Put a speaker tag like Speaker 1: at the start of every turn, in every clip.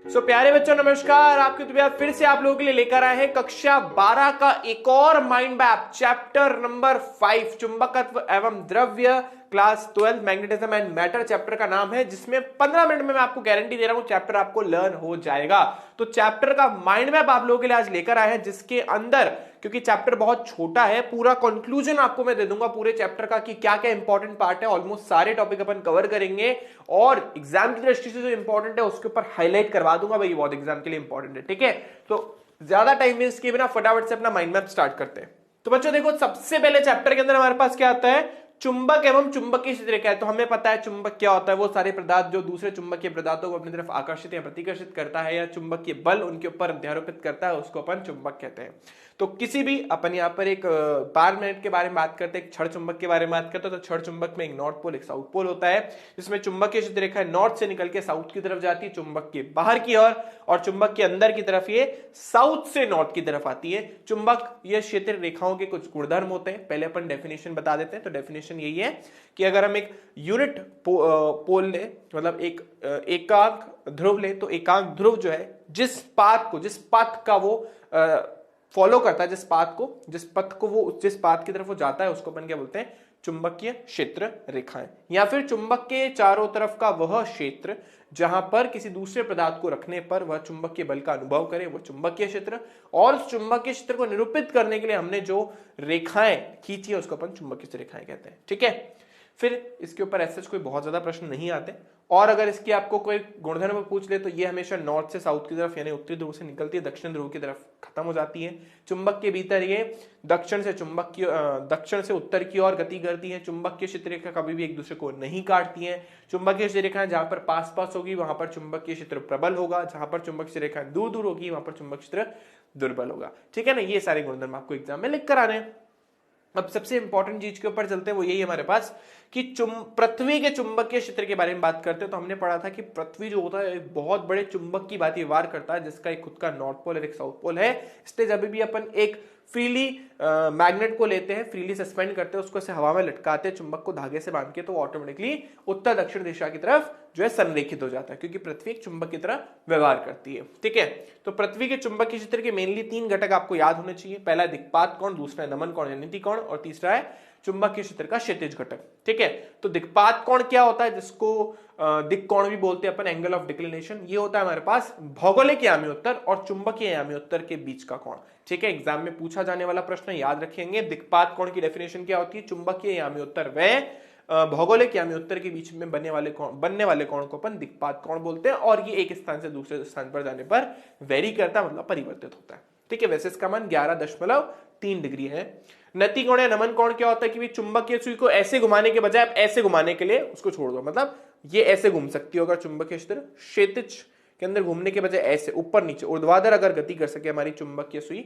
Speaker 1: प्यारे बच्चों नमस्कार। आपके तो फिर से आप लोगों के लिए लेकर आए हैं कक्षा 12 का एक और माइंड मैप, चैप्टर नंबर 5 चुंबकत्व एवं द्रव्य, class 12 magnetism and matter chapter का नाम है, जिसमें 15 मिनट में मैं आपको गारंटी दे रहा हूं चैप्टर आपको लर्न हो जाएगा। तो चैप्टर का माइंड मैप आप लोगों के लिए आज लेकर आए हैं, जिसके अंदर क्योंकि चैप्टर बहुत छोटा है, पूरा कंक्लूजन आपको मैं दे दूंगा पूरे चैप्टर का कि क्या क्या इंपॉर्टेंट पार्ट है। ऑलमोस्ट सारे टॉपिक अपन कवर करेंगे और एग्जाम की दृष्टि से जो इंपॉर्टेंट है उसके ऊपर हाईलाइट करवा दूंगा भाई, बहुत एग्जाम के लिए इंपॉर्टेंट है। ठीक है, तो ज्यादा टाइम वेस्ट किए बिना फटाफट से अपना माइंड मैप स्टार्ट करते हैं। तो बच्चों देखो, सबसे पहले चैप्टर के अंदर हमारे पास क्या आता है, चुंबक एवं चुंबकीय क्षेत्र क्या है। तो हमें पता है चुंबक क्या होता है, वो सारे पदार्थ जो दूसरे चुंबकीय पदार्थों को अपनी तरफ आकर्षित या प्रतिकर्षित करता है या चुंबकीय बल उनके ऊपर अध्यारोपित करता है, उसको अपन चुंबक कहते हैं। तो किसी भी अपन यहाँ पर एक बार मिनट के बारे में बात करते हैं, एक क्षण चुंबक के बारे में बात करते हैं। तो क्षण चुंबक में एक नॉर्थ पोल एक साउथ पोल होता है, जिसमें चुंबकीय क्षेत्र रेखा नॉर्थ से निकल के साउथ की तरफ जाती है, चुंबक के बाहर की ओर, और चुंबक के अंदर की तरफ ये साउथ से नॉर्थ की तरफ आती है। चुंबक ये क्षेत्र रेखाओं के कुछ गुणधर्म होते हैं, पहले अपन डेफिनेशन बता देते हैं। तो डेफिनेशन यही है कि अगर हम एक यूनिट पोल ले, मतलब एक एकांक ध्रुव ले, तो एकांक ध्रुव जो है जिस पाथ का वो फॉलो करता है, जिस पाथ की तरफ वो जाता है, उसको अपन क्या बोलते हैं, चुंबकीय क्षेत्र रेखाएं, या फिर चुंबक के चारों तरफ का वह क्षेत्र जहां पर किसी दूसरे पदार्थ को रखने पर वह चुंबकीय बल का अनुभव करे, वो चुंबकीय क्षेत्र। और उस चुंबकीय क्षेत्र को निरूपित करने के लिए हमने जो रेखाएं खींची है उसको अपन चुंबकीय रेखाएं कहते हैं। ठीक है, फिर इसके ऊपर ऐसे कोई बहुत ज्यादा प्रश्न नहीं आते, और अगर इसकी आपको कोई गुणधर्म पूछ ले तो ये हमेशा नॉर्थ से साउथ की तरफ यानी उत्तरी ध्रुव से निकलती है, दक्षिण ध्रुव की तरफ खत्म हो जाती है। चुंबक के भीतर ये दक्षिण से उत्तर की ओर गति करती है। चुंबकीय क्षेत्र रेखा कभी भी एक दूसरे को नहीं काटती है। चुंबकीय क्षेत्र रेखाएं जहां पर पास पास होगी वहां पर चुंबकीय क्षेत्र प्रबल होगा, जहां पर चुंबकीय रेखाएं दूर दूर होगी वहां पर चुंबकीय क्षेत्र दुर्बल होगा। ठीक है ना, ये सारे गुणधर्म आपको एग्जाम में लिख कर आ रहे हैं। अब सबसे इंपॉर्टेंट चीज के ऊपर चलते हैं, वो यही हमारे पास कि पृथ्वी के चुंबकीय क्षेत्र के बारे में बात करते हैं। तो हमने पढ़ा था कि पृथ्वी जो होता है एक बहुत बड़े चुंबक की भांति व्यवहार करता है, जिसका एक खुद का नॉर्थ पोल और एक साउथ पोल है। इसलिए जब भी अपन एक फ्रीली मैग्नेट को लेते हैं, फ्रीली सस्पेंड करते हैं, उसको ऐसे हवा में लटकाते हैं चुंबक को धागे से बांध के, तो ऑटोमेटिकली उत्तर दक्षिण दिशा की तरफ जो है संरेखित हो जाता है, क्योंकि पृथ्वी एक चुंबक की तरह व्यवहार करती है। ठीक है, तो पृथ्वी के चुंबकीय क्षेत्र के मेनली 3 घटक आपको याद होने चाहिए। पहला है दिक्पात कोण, दूसरा है नमन कोण या नीति कोण, और तीसरा है चुंबकीय क्षेत्र का क्षैतिज घटक। ठीक है, तो दिक्पात कोण क्या होता है, जिसको दिक कोण भी बोलते हैं अपन, एंगल ऑफ डिक्लिनेशन। ये होता है हमारे पास भौगोलिक यामी उत्तर और चुंबकीय यामी उत्तर के बीच का कोण। ठीक है, एग्जाम में पूछा जाने वाला प्रश्न याद रखेंगे। दिक्पात कोण की डेफिनेशन क्या होती है, चुंबकीय यामी उत्तर व भौगोलिक यामी उत्तर के बीच में बनने वाले कोण को अपन दिक्पात कोण बोलते हैं, और ये एक स्थान से दूसरे स्थान पर जाने पर वेरी करता है, मतलब परिवर्तित होता है। ठीक है, वैसे इसका मान 11.3 डिग्री है। नति कोण या नमन कोण क्या होता है कि चुंबकीय सुई को ऐसे घुमाने के बजाय आप ऐसे घुमाने के लिए उसको छोड़ दो, मतलब ये ऐसे घूम सकती हो अगर चुंबकीय क्षेत्र, क्षैतिज के अंदर घूमने के बजाय ऐसे ऊपर नीचे ऊर्ध्वाधर अगर गति कर सके हमारी चुंबकीय सुई,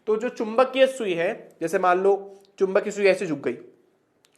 Speaker 1: तो जो चुंबकीय सुई है, जैसे मान लो चुंबकीय सुई ऐसे झुक गई,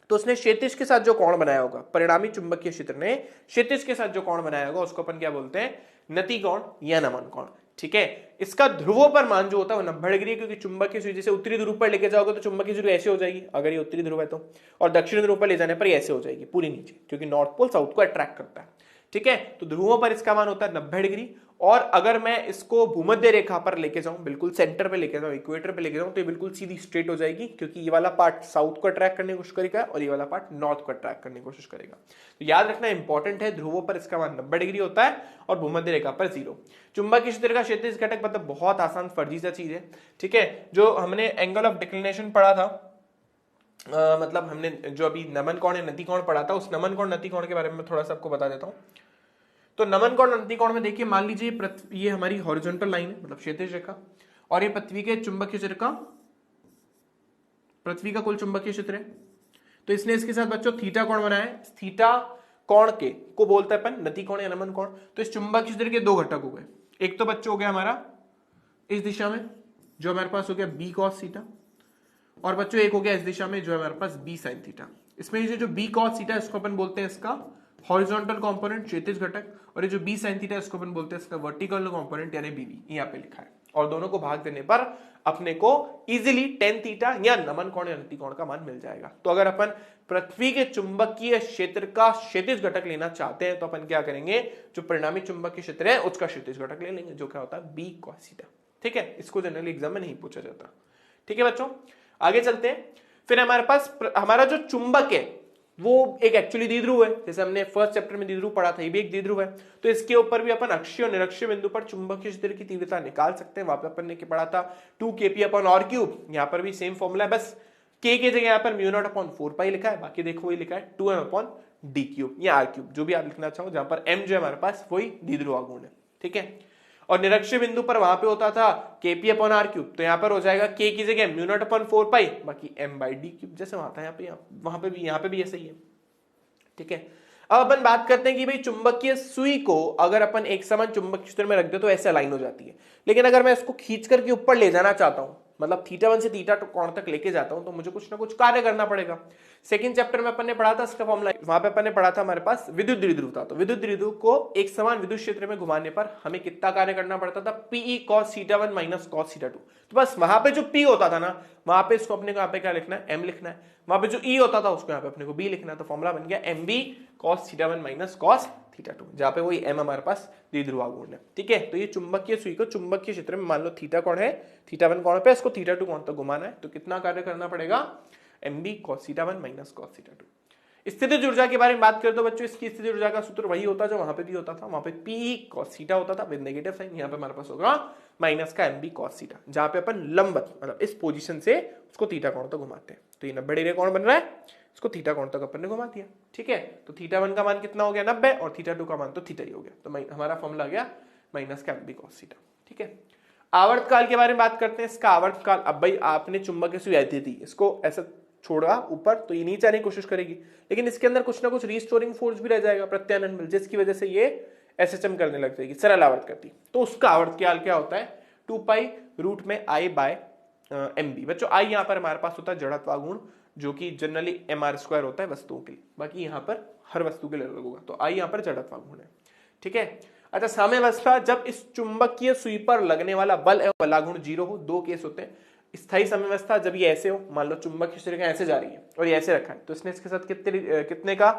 Speaker 1: तो उसने क्षैतिज के साथ जो कोण बनाया होगा, परिणामी चुंबकीय क्षेत्र ने क्षैतिज के साथ जो कोण बनाया होगा उसको अपन क्या बोलते हैं, नति कोण या नमन कोण। ठीक है, इसका ध्रुवों पर मान जो होता है वो 90 डिग्री है, क्योंकि चुंबकीय सुई जैसे उत्तरी ध्रुव पर लेके जाओगे तो चुंबकीय सुई ऐसे हो जाएगी अगर ये उत्तरी ध्रुव है तो, और दक्षिण ध्रुव पर ले जाने पर ऐसे हो जाएगी पूरी नीचे, क्योंकि नॉर्थ पोल साउथ को अट्रैक्ट करता है। ठीक है, तो ध्रुवों पर इसका मान होता है 90 डिग्री, और अगर मैं इसको भूमध्य रेखा पर लेके जाऊं, बिल्कुल सेंटर पे लेके जाऊं, इक्वेटर पे लेके जाऊं, तो ये बिल्कुल सीधी स्ट्रेट हो जाएगी, क्योंकि ये वाला पार्ट साउथ को अट्रैक्ट करने की कोशिश करेगा और ये वाला पार्ट नॉर्थ को अट्रैक्ट करने की कोशिश करेगा। तो याद रखना इंपॉर्टेंट है, ध्रुवों पर इसका मान 90 डिग्री होता है और भूमध्य रेखा पर 0। चुंबकीय क्षेत्र का क्षैतिज घटक मतलब बहुत आसान फर्जी सा चीज है। ठीक है, जो हमने एंगल ऑफ डिक्लिनेशन पढ़ा था, मतलब हमने जो अभी नमन कोण या नति कोण पढ़ा था, उस नमन कोण नति कोण के बारे में थोड़ा सा आपको बता देता हूं। तो नमन कोण नति कोण में देखिए, मान लीजिए ये हमारी हॉरिजॉन्टल लाइन है, मतलब क्षैतिज रेखा, और ये पृथ्वी के चुंबकीय क्षेत्र का, पृथ्वी का कुल चुंबकीय क्षेत्र है। तो इसने इसके साथ बच्चों थीटा कोण बनाया है, थीटा कोण के को बोलते हैं अपन नति कोण या नमन कोण। तो इस चुंबकीय क्षेत्र के 2 घटक हो गए, एक तो बच्चों हो गया हमारा इस दिशा में जो हमारे पास हो गया बी कॉस थीटा, और बच्चों एक हो गया इस दिशा में जो हमारे पास बी साइन थीटा। इसमें ये जो बी कॉस थीटा इसको अपन बोलते हैं इसका हॉरिजॉन्टल कंपोनेंट क्षैतिज घटक, और ये जो बी साइन थीटा इसको अपन बोलते हैं इसका वर्टिकल कंपोनेंट यानी बीबी, यहाँ पे लिखा है। और दोनों को भाग देने पर अपने को इजीली टेन थीटा या नमन कोण या नति कोण का मान मिल जाएगा। तो अगर अपन पृथ्वी के चुंबकीय क्षेत्र का क्षैतिज घटक लेना चाहते हैं तो अपन क्या करेंगे, जो परिणामी चुंबकीय क्षेत्र है उसका क्षैतिज घटक ले लेंगे, जो क्या होता है बी cos थीटा। ठीक है, इसको जनरली एग्जाम में नहीं पूछा जाता। ठीक है बच्चों, आगे चलते हैं। फिर हमारे पास हमारा जो चुंबक है वो एक एक्चुअली द्विध्रुव है, जैसे हमने फर्स्ट चैप्टर में द्विध्रुव पढ़ा था, ये भी एक द्विध्रुव है। तो इसके ऊपर भी अपन अक्षीय और निरक्षीय बिंदु पर चुंबकीय क्षेत्र की तीव्रता निकाल सकते हैं। वहां पर अपन ने पढ़ा था 2kp/r³। यहाँ पर भी सेम फॉर्मूला है, बस k की जगह यहाँ पर μ0/4π लिखा है, बाकी देखो वही लिखा है 2m/d³ या r³ जो भी आप लिखना चाहो, जहां पर m जो है हमारे पास वही द्विध्रुव आघूर्ण है। ठीक है, और निरक्षीय बिंदु पर वहां पे होता था kp/r³, तो यहाँ पर हो जाएगा k की जगह μ0/4π, बाकी m/d³, जैसे वहां था यहाँ पे भी ऐसा ही है। ठीक है, अब अपन बात करते हैं कि भाई चुंबकीय सुई को अगर अपन एक समान चुंबकीय क्षेत्र में रख दे तो ऐसे अलाइन हो जाती है, लेकिन अगर मैं इसको खींच करके ऊपर ले जाना चाहता हूं, मतलब θ1 से θ2 कोण तक लेके जाता हूं, तो मुझे कुछ ना कुछ कार्य करना पड़ेगा। सेकंड चैप्टर में अपन ने पढ़ा था इसका फॉर्मूला, वहां पे अपन ने पढ़ा था हमारे पास विद्युत द्विध्रुव था, तो विद्युत द्विध्रुव को एक समान विद्युत क्षेत्र में घुमाने पर हमें कितना कार्य करना पड़ता था, Pe cos θ1 - cos θ2। तो बस वहां पे जो P होता था ना, वहां पे इसको अपने को यहाँ पे क्या लिखना है, M लिखना है, वहां पे जो E होता था उसको यहाँ पे अपने को B लिखना है। तो फॉर्मूला बन गया MB cos θ1 - cos θ2, जहां पे वही M हमारे पास द्विध्रुव आघूर्ण है। ठीक है, तो ये चुंबकीय सुई को चुंबकीय क्षेत्र में मान लो थीटा कोण है, θ1 कोण पे इसको θ2 कोण तक घुमाना है, तो कितना कार्य करना पड़ेगा, MB cos θ1 - cos θ2। स्थितिज ऊर्जा के बारे में बात करें तो बच्चों इसकी स्थितिज ऊर्जा का सूत्र वही होता जो वहां पे भी होता था, वहां पे P cos θ होता था विद नेगेटिव साइन, यहाँ पे हमारे पास होगा माइनस का MB cos θ, जहां पे अपन लंबवत मतलब इस पोजीशन से उसको थीटा कोण तक घुमाते हैं। तो ये 90 डिग्री कोण बन रहा है, इसको थीटा कोण तक अपन ने घुमा दिया। ठीक है, तो θ1 का मान कितना हो गया 90 और θ2 का मान तो थीटा ही हो गया, तो हमारा फॉर्मूला आ गया माइनस का MB cos θ। ठीक है, आवर्तकाल के बारे में बात करते हैं। इसका आवर्तकाल, अब भाई आपने चुंबकीय सुई आई थी, इसको ऐसा छोड़ा ऊपर तो ये नीचे आने की कोशिश करेगी, लेकिन इसके अंदर कुछ ना कुछ रिस्टोरिंग फोर्स भी रह जाएगा, प्रत्यानयन बल, जिसकी वजह से ये SHM करने लग जाएगी, सरल आवर्त करती। तो उसका आवर्तकाल क्या होता है 2π√I/MB। बच्चों I यहाँ पर हमारे पास होता है जड़त्व आघूर्ण, जो कि जनरली mr² होता है वस्तुओं के लिए, बाकी यहाँ पर हर वस्तु के लिए अलग होगा, तो I यहाँ पर जड़त्व आघूर्ण है। ठीक है, अच्छा साम्यावस्था, जब इस चुंबकीय सुई पर लगने वाला बल एवं बलाघूर्ण 0 हो, दो केस होते हैं। स्थायी साम्यावस्था, जब ये ऐसे हो, मान लो चुंबकीय क्षेत्र ऐसे जा रही है और ये ऐसे रखा है, तो इसने इसके साथ कितने का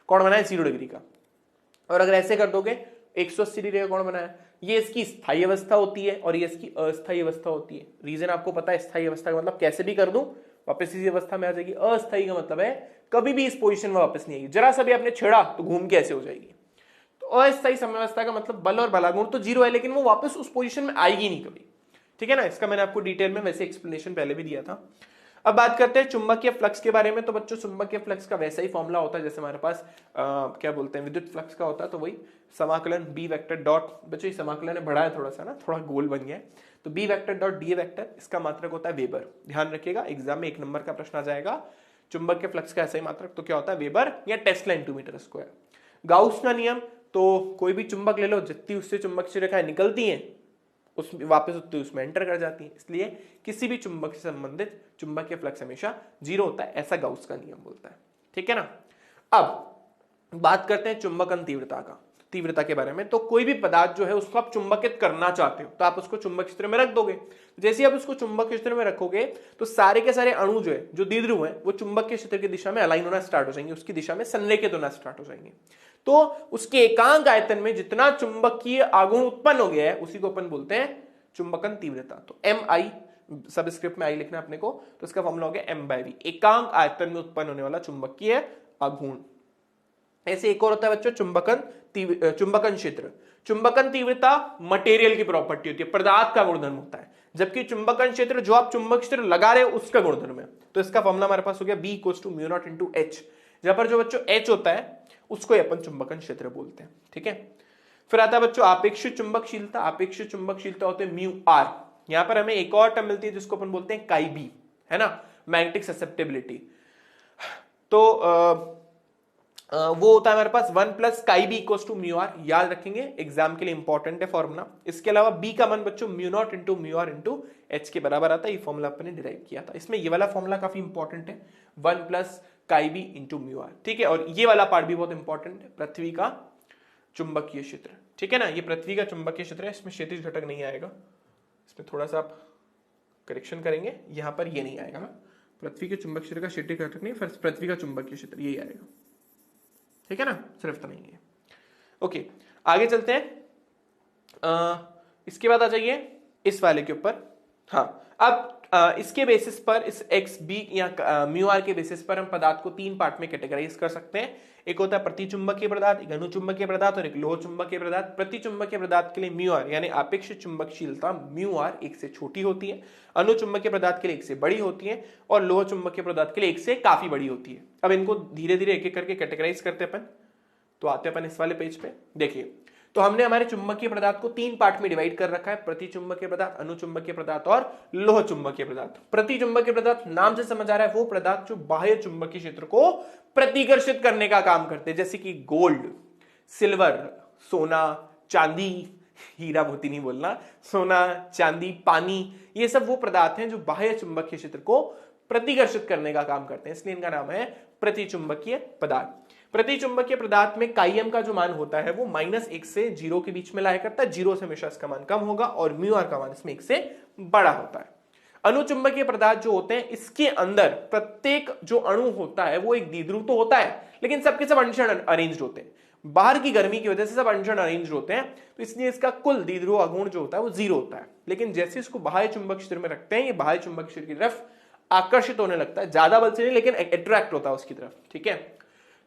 Speaker 1: कोण बनाया 0 डिग्री का, और अगर ऐसे कर दोगे 180 डिग्री का कोण बनाया। ये इसकी स्थायी अवस्था होती है और ये इसकी अस्थायी अवस्था होती है। रीजन आपको पता है, स्थायी अवस्था का मतलब कैसे भी कर दूं वापस इसी अवस्था में आ जाएगी, अस्थायी का मतलब है कभी भी इस पोजीशन में वापस नहीं आएगी, जरा सा भी आपने छेड़ा तो घूम के ऐसे हो जाएगी। तो अस्थायी साम्यावस्था का मतलब बल और बलाघूर्ण तो 0 है, लेकिन वो वापस उस पोजीशन में आएगी नहीं कभी। ठीक है ना, इसका मैंने आपको डिटेल में वैसे एक्सप्लेनेशन पहले भी दिया था। अब बात करते हैं चुंबकीय फ्लक्स के बारे में। तो बच्चों चुंबकीय फ्लक्स का वैसा ही फॉर्मूला होता है जैसे हमारे पास क्या बोलते हैं विद्युत फ्लक्स का होता है, तो वही समाकलन B वेक्टर डॉट, बच्चों ये समाकलन ने बढ़ाया थोड़ा सा ना, थोड़ा गोल बन गया है, तो B vector dot D vector, इसका मात्रक होता है वेबर। ध्यान रखिएगा, एग्जाम में 1 नंबर का प्रश्न आ जाएगा, चुंबकीय फ्लक्स का ऐसा ही मात्रक तो क्या होता है वेबर या tesla into metre square. Gauss का नियम, तो कोई भी चुंबक ले लो, जितनी उससे चुंबकीय रेखाएं निकलती हैं उस वापस उतनी उसमें एंटर कर जाती है, इसलिए किसी भी चुंबक से संबंधित चुंबकीय फ्लक्स हमेशा 0 होता है, ऐसा गाउस का नियम बोलता है। ठीक है ना, अब बात करते हैं चुंबकन तीव्रता का, तीव्रता के बारे में। तो कोई भी पदार्थ जो है उसको आप चुंबकित करना चाहते हो तो आप उसको चुंबक क्षेत्र में रख दोगे। जैसे आप उसको चुंबक क्षेत्र में रखोगे तो सारे के सारे अणु जो है, जो द्विध्रुव है, वो चुंबक के क्षेत्र की दिशा में अलाइन होना स्टार्ट हो जाएंगे, उसकी दिशा में संरेखित होना स्टार्ट हो जाएंगे। तो उसके एकांक आयतन में जितना चुंबकीय आघूर्ण उत्पन्न हो गया है उसी को अपन बोलते हैं चुंबकन तीव्रता। तो MI सबस्क्रिप्ट में I लिखना है अपने को, तो इसका फॉर्मूला हो गया M/V, एकांक आयतन में उत्पन्न होने वाला चुंबकीय आघूर्ण। ऐसे एक और होता है बच्चों चुंबकन क्षेत्र। चुंबकन तीव्रता मटेरियल की प्रॉपर्टी होती है, पदार्थ का गुणधर्म होता है, जबकि चुंबकन क्षेत्र जो आप चुंबक क्षेत्र लगा रहे हो उसका गुणधर्म है। तो इसका फॉर्मूला हमारे पास हो गया B = μ0 × H, जहां पर जो बच्चों H होता है उसको अपन चुंबकन क्षेत्र बोलते हैं। ठीक है, फिर आता है बच्चों आपेक्षिक चुंबकशीलता। आपेक्षिक चुंबकशीलता होते हैं μr। यहां पर हमें एक और टर्म मिलती है जिसको अपन बोलते हैं chi-b, है ना, मैग्नेटिक ससेप्टेबिलिटी। तो वो होता है हमारे पास 1 + chi-b = μr, याद रखेंगे, एग्जाम के लिए इंपॉर्टेंट है फॉर्मूला। इसके अलावा b का मान बच्चों μ0 × μr × h के बराबर आता है, ये फॉर्मूला अपन ने डिराइव किया था। इसमें ये वाला फॉर्मूला काफी इंपॉर्टेंट है, 1 + chi-b × μr। ठीक है, और ये वाला पार्ट भी बहुत इंपॉर्टेंट है, पृथ्वी का चुंबकीय क्षेत्र। ठीक है ना, ये पृथ्वी का चुंबकीय क्षेत्र है, इसमें क्षैतिज घटक नहीं आएगा, इसमें थोड़ा सा आप करेक्शन करेंगे, यहां पर ये नहीं आएगा ना, पृथ्वी के चुंबक क्षेत्र का क्षेत्रीय घटक नहीं, फिर पृथ्वी का चुंबकीय क्षेत्र यही आएगा, ठीक है ना, सिर्फ तो नहीं है। ओके, आगे चलते हैं। इसके बाद आ जाइए इस वाले के ऊपर। हाँ, अब इसके बेसिस पर, इस एक्स बी या म्यू आर के बेसिस पर हम पदार्थ को 3 पार्ट में कैटेगराइज कर सकते हैं। एक होता है प्रतिचुंबकीय पदार्थ, एक अनुचुंबकीय पदार्थ और एक लोह चुंबकीय पदार्थ। प्रतिचुंबकीय पदार्थ के लिए म्यू आर यानी आपेक्षिक चुंबकशीलता म्यू आर 1 से छोटी होती है, अनुचुंबकीय पदार्थ के लिए 1 से बड़ी होती है और लोह चुंबकीय पदार्थ के लिए 1 से काफी बड़ी होती है। अब इनको धीरे धीरे एक एक करके कैटेगराइज करते अपन। तो आते अपन इस वाले पेज पे, देखिए तो हमने हमारे चुंबकीय पदार्थ को 3 पार्ट में डिवाइड कर रखा है, प्रतिचुंबकीय पदार्थ, अनुचुंबकीय पदार्थ और लोह चुंबकीय पदार्थ। प्रतिचुंबकीय पदार्थ नाम से समझ आ रहा है वो पदार्थ जो बाह्य चुंबकीय क्षेत्र को प्रतिकर्षित करने का काम करते हैं, जैसे कि गोल्ड, सिल्वर, सोना, चांदी, हीरा मोती नहीं बोलना, सोना, चांदी, पानी, ये सब वो पदार्थ हैं जो बाह्य चुंबकीय क्षेत्र को प्रतिकर्षित करने का काम करते हैं, इसलिए इनका नाम है प्रतिचुंबकीय पदार्थ। प्रतिचुंबकीय पदार्थ में काईएम का जो मान होता है वो -1 से 0 के बीच में लाया करता है, 0 से हमेशा इसका मान कम होगा और म्यू आर का मान इसमें 1 से बड़ा होता है। अनुचुंबकीय पदार्थ जो होते हैं इसके अंदर प्रत्येक जो अणु होता है वो एक द्विध्रुव तो होता है, लेकिन सबके सब अनशन अरेंज्ड होते हैं, बाहर की गर्मी की वजह से सब अनशन अरेंज्ड होते हैं, तो इसलिए इसका कुल द्विध्रुव आघूर्ण जो होता है वो 0 होता है। लेकिन जैसे इसको बाह्य चुंबक क्षेत्र में रखते हैं, ये बाह्य चुंबक क्षेत्र की तरफ आकर्षित होने लगता है, ज्यादा बल से नहीं लेकिन अट्रैक्ट होता है उसकी तरफ, ठीक है।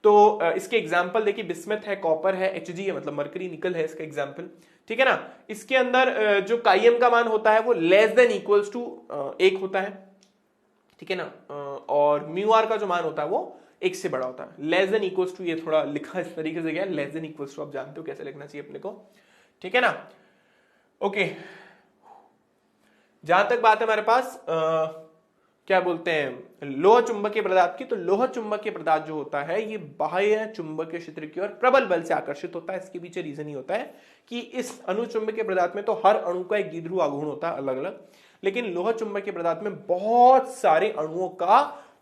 Speaker 1: तो इसके एग्जाम्पल देखिए, बिस्मथ है, कॉपर है, Hg है मतलब मरकरी, निकल है इसका एग्जाम्पल, ठीक है ना। इसके अंदर जो काईएम का मान होता है वो लेस देन इक्वल्स टू 1 होता है, ठीक है ना, और म्यू आर का जो मान होता है वो 1 से बड़ा होता है। लेस देन इक्वल्स टू, ये थोड़ा लिखा इस तरीके से गया, लेस देन इक्वल्स टू आप जानते हो कैसे लिखना चाहिए अपने को, ठीक है ना। ओके, जहां तक बात है हमारे पास क्या बोलते हैं लोह चुंबकीय पदार्थ की, तो लोह चुंबकीय पदार्थ जो होता है ये बाह्य चुंबकीय क्षेत्र की ओर प्रबल बल से आकर्षित होता है। इसके पीछे रीजन ही होता है कि इस अनुचुंबकीय पदार्थ में तो हर अणु का एक द्विध्रुव आघूर्ण होता है अलग अलग, लेकिन लोह चुंबकीय पदार्थ में बहुत सारे अणुओं का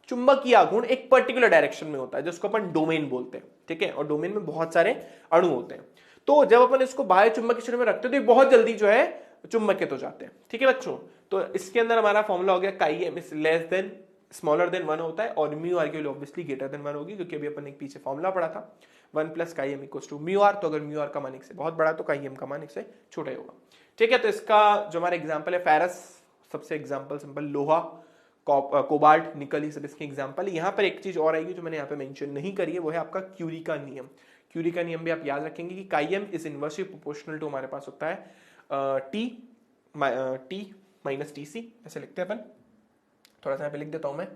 Speaker 1: चुंबकीय आघूर्ण एक पर्टिकुलर डायरेक्शन में होता है, जिसको अपन डोमेन बोलते हैं, ठीक है, और डोमेन में बहुत सारे अणु होते हैं। तो जब अपन इसको बाह्य चुंबकीय क्षेत्र में रखते हैं तो बहुत जल्दी जो है चुंबकित हो जाते हैं, ठीक है बच्चों। तो इसके अंदर हमारा फॉर्मूला हो गया chi m is less than smaller than 1 होता है और म्यू आर की वैल्यू ऑब्वियसली ग्रेटर देन 1 होगी, क्योंकि अभी अपन एक पीछे फॉर्मूला पढ़ा था 1 + काईएम = म्यू आर। तो अगर म्यू आर का मान 1 से बहुत बड़ा तो काईएम का मान 1 से छोटा ही होगा, ठीक है। तो इसका जो हमारा एग्जाम्पल है फेरस, सबसे एग्जाम्पल सिंपल, लोहा, कोबाल्ट, निकल, ये सब इसके एग्जाम्पल। यहाँ पर एक चीज और आएगी जो मैंने यहाँ पे मेंशन नहीं करी है, वो है आपका क्यूरी का नियम। क्यूरी का नियम भी आप याद रखेंगे कि काईएम इज इनवर्सली प्रोपोर्शनल टू हमारे पास होता है टी माइनस टी सी, ऐसे लिखते हैं अपन, थोड़ा सा यहाँ पे लिख देता हूं मैं।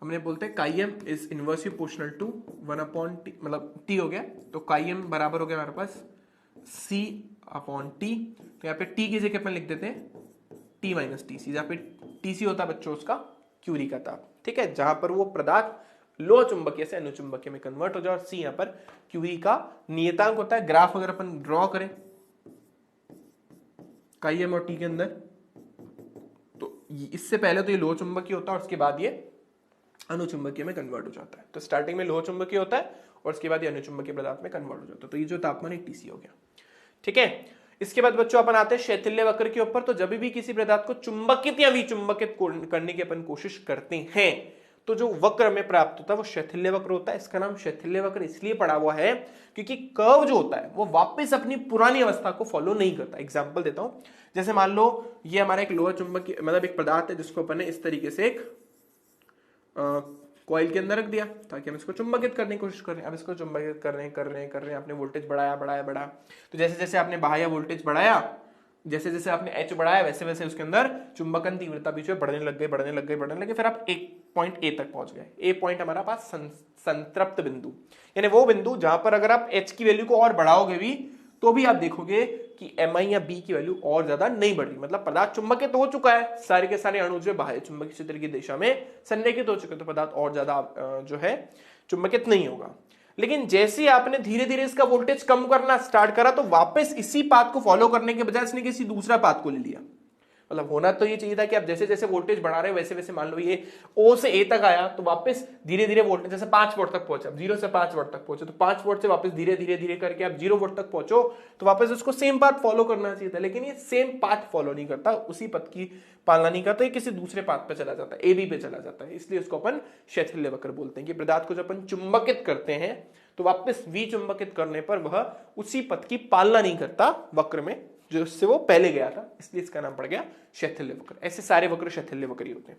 Speaker 1: हमने बोलते हैं chi m is inversely proportional to 1/t, मतलब टी हो गया, तो काईएम बराबर हो गया हमारे पास C/T। तो यहाँ पे टी की जगह अपन लिख देते हैं T - TC, जहाँ पे TC होता है बच्चों उसका क्यूरी का ताप, ठीक है, जहां पर वो पदार्थ लोह चुंबकीय से अनुचुंबकीय में कन्वर्ट हो जाए, और C यहाँ पर क्यूरी का नियतांक होता है। ग्राफ अगर अपन ड्रॉ करें काईएम और टी के अंदर, तो इससे पहले तो ये लोह चुंबकीय होता है और उसके बाद ये अनुचुंबकीय में कन्वर्ट हो जाता है। तो स्टार्टिंग में लोह चुंबकीय होता है और उसके बाद ये अनुचुंबकीय पदार्थ में कन्वर्ट हो जाता है। तो ये जो तापमान है टीसी हो गया, ठीक है। इसके बाद बच्चों अपन आते हैं शैथिल्य वक्र के ऊपर। तो जब भी किसी पदार्थ को चुंबकित या विचुंबकित करने की अपन कोशिश करते हैं तो जो वक्र में प्राप्त होता है वो शैथिल्य वक्र होता है। इसका नाम शैथिल्य वक्र इसलिए पड़ा हुआ है क्योंकि कर्व जो होता है वो वापस अपनी पुरानी अवस्था को फॉलो नहीं करता। एग्जांपल देता हूं, जैसे मान लो ये हमारा एक लोहा चुंबकीय मतलब एक पदार्थ है जिसको अपन ने इस तरीके से एक कॉइल के अंदर रख दिया ताकि हम इसको चुंबकित करने की कोशिश करें। अब इसको चुंबकित कर रहे हैं आपने वोल्टेज बढ़ाया, तो जैसे जैसे आपने बाह्य वोल्टेज बढ़ाया, जैसे जैसे आपने एच बढ़ाया, वैसे वैसे उसके अंदर चुंबकन तीव्रता भी जो है बढ़ने लग गई, फिर आप एक पॉइंट ए तक पहुंच गए। ए पॉइंट हमारा पास संतृप्त बिंदु, यानी वो बिंदु जहां पर अगर आप एच की वैल्यू को और बढ़ाओगे भी तो भी आप देखोगे कि एम आई या बी की वैल्यू और ज्यादा नहीं बढ़ रही, मतलब पदार्थ चुंबकित हो चुका है, सारे के सारे अणु जो बाह्य चुंबकीय क्षेत्र की दिशा में संरेखित हो चुके, तो पदार्थ और ज्यादा जो है चुंबकित नहीं होगा। लेकिन जैसे आपने धीरे धीरे इसका वोल्टेज कम करना स्टार्ट करा तो वापस इसी पाथ को फॉलो करने के बजाय इसने किसी दूसरा पाथ को ले लिया। मतलब होना तो ये चाहिए था कि आप जैसे जैसे वोल्टेज बढ़ा रहे हो वैसे वैसे, मान लो ये O से A तक आया तो वापस धीरे धीरे वोल्टेज जैसे 5 वोल्ट तक पहुंचा, 0 से 5 वोल्ट तक पहुंचे तो 5 वोल्ट से वापस धीरे धीरे धीरे करके आप 0 वोल्ट तक पहुंचो तो वापस उसको सेम पाथ फॉलो करना चाहिए था, लेकिन ये सेम पाथ फॉलो नहीं करता, उसी पथ की पालना नहीं करता, ये किसी दूसरे पाथ पे चला जाता है, AB पे चला जाता है। इसलिए उसको अपन शैथिल्य वक्र बोलते हैं कि पदार्थ को जब अपन चुंबकित करते हैं तो वापस विचुंबकित करने पर वह उसी पथ की पालना नहीं करता वक्र में जिससे वो पहले गया था, इसलिए इसका नाम पड़ गया शैथिल्य वक्र। ऐसे सारे वक्र शैथिल्य वक्र ही होते हैं।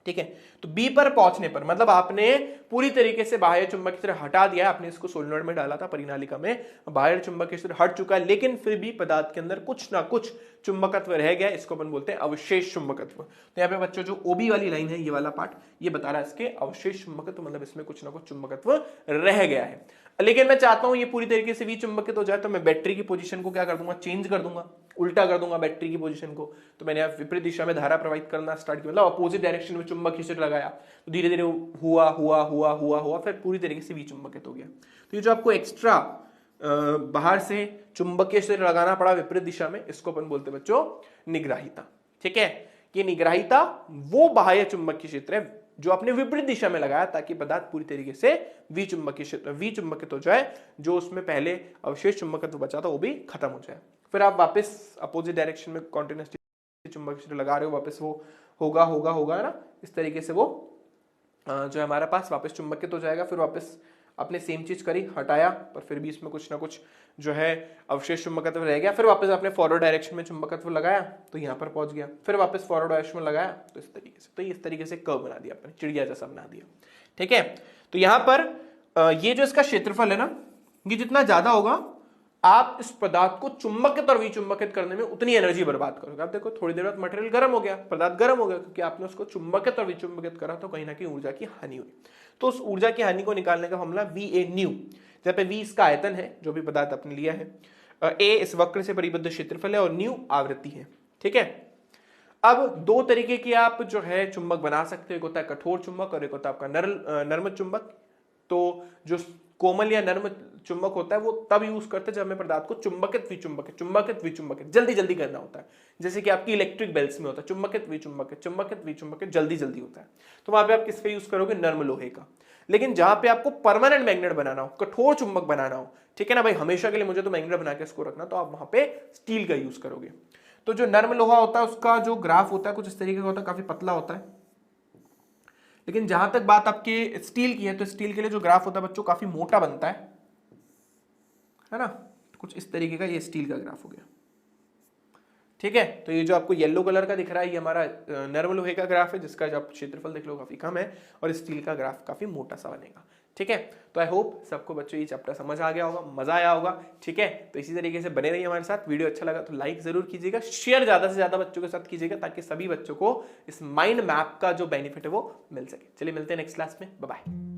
Speaker 1: ठीक है, तो बी पर पहुंचने पर मतलब आपने पूरी तरीके से बाह्य चुंबक की तरह हटा दिया, आपने इसको सोलेनोइड में डाला था परिनालिका में, बाह्य चुंबक की तरह हट चुका है, लेकिन फिर भी पदार्थ के अंदर कुछ ना कुछ चुंबकत्व रह गया, इसको अपन बोलते हैं अवशेष चुंबकत्व। तो यहाँ पे बच्चों जो ओबी वाली लाइन है, ये वाला पार्ट ये बता रहा है इसके अवशेष चुंबकत्व, मतलब इसमें कुछ ना कुछ चुंबकत्व रह गया है। लेकिन मैं चाहता हूं ये पूरी तरीके से विचुंबकित हो जाए, तो मैं बैटरी की पोजीशन को क्या कर दूंगा, चेंज कर दूंगा, उल्टा कर दूंगा बैटरी की पोजीशन को। तो मैंने यहाँ विपरीत दिशा में धारा प्रवाहित करना स्टार्ट किया, मतलब अपोजिट डायरेक्शन में चुंबक खींच लगाया, तो धीरे धीरे हुआ हुआ हुआ हुआ हुआ फिर पूरी तरीके से विचुंबकित हो गया। तो ये जो आपको एक्स्ट्रा बाहर से चुंबकीय क्षेत्र लगाना पड़ा विपरीत दिशा में, इसको अपन बोलते बच्चों निग्राहिता। ठीक है, ये निग्राहिता वो बाह्य चुंबकीय क्षेत्र है जो आपने विपरीत दिशा में लगाया ताकि पदार्थ पूरी तरीके से विचुंबकीय क्षेत्र विचुंबकित हो जाए, जो उसमें पहले अवशेष चुंबकत्व बचा था वो भी खत्म हो जाए। फिर आप वापस अपोजिट डायरेक्शन में कॉन्टिन्यूस चुंबकीय क्षेत्र लगा रहे हो, वापस वो होगा होगा होगा है ना, इस तरीके से वो जो है हमारे पास वापस चुंबकित हो जाएगा। फिर वापस आपने सेम चीज करी, हटाया, पर फिर भी इसमें कुछ ना कुछ जो है अवशेष चुंबकत्व रह गया। फिर वापस आपने फॉरवर्ड डायरेक्शन में चुंबकत्व लगाया तो यहाँ पर पहुंच गया, फिर वापस फॉरवर्ड डायरेक्शन में लगाया तो इस तरीके से, तो इस तरीके से कर्व बना दिया आपने, चिड़िया जैसा बना दिया। ठीक है, तो यहाँ पर ये जो इसका क्षेत्रफल है ना, ये जितना ज्यादा होगा आप इस पदार्थ को चुंबकित और विचुंबकित करने में उतनी एनर्जी बर्बाद करोगे। आप देखो थोड़ी देर बाद मटेरियल गर्म हो गया, पदार्थ गर्म हो गया, क्योंकि आपने उसको चुंबकित और विचुंबकित करा तो कहीं ना कहीं ऊर्जा की हानि हुई। तो उस ऊर्जा की हानि को निकालने का फॉर्मूला VA न्यू, जहाँ पे V इसका आयतन है जो भी पदार्थ आपने लिया है, A इस वक्र से परिबद्ध क्षेत्रफल है और न्यू आवृत्ति है। ठीक है, अब दो तरीके की आप जो है चुंबक बना सकते हो, एक होता है कठोर चुंबक और एक होता है आपका नर्म चुंबक। तो जो कोमल या नर्म चुंबक होता है वो तब यूज करते हैं जब हमें पदार्थ को चुंबकित विचुंबकित जल्दी जल्दी करना होता है, जैसे कि आपकी इलेक्ट्रिक बेल्स में होता है चुंबकित विचुंबकित जल्दी जल्दी होता है, तो वहां पे आप किस पे यूज करोगे, नर्म लोहे का। लेकिन जहां पे आपको परमानेंट मैग्नेट बनाना हो, कठोर चुंबक बनाना हो, ठीक है ना भाई, हमेशा के लिए मुझे तो मैग्नेट बना के इसको रखना, तो आप वहां पे स्टील का यूज करोगे। तो जो नर्म लोहा होता है उसका जो ग्राफ होता है कुछ इस तरीके का होता है, काफी पतला होता है। लेकिन जहां तक बात आपके स्टील की है, तो स्टील के लिए जो ग्राफ होता है बच्चों काफी मोटा बनता है ना, कुछ इस तरीके का ये स्टील का ग्राफ हो गया। ठीक है, तो ये जो आपको येलो कलर का दिख रहा है ये हमारा नर्म लोहे का ग्राफ है, जिसका जो आप क्षेत्रफल देख लो काफी कम है, और स्टील का ग्राफ काफी मोटा सा बनेगा। ठीक है, तो आई होप सबको बच्चों ये चैप्टर समझ आ गया होगा, मजा आया होगा। ठीक है, तो इसी तरीके से बने रहिए हमारे साथ। वीडियो अच्छा लगा तो लाइक जरूर कीजिएगा, शेयर ज्यादा से ज्यादा बच्चों के साथ कीजिएगा, ताकि सभी बच्चों को इस माइंड मैप का जो बेनिफिट है वो मिल सके। चलिए मिलते हैं नेक्स्ट क्लास में, बाय बाय।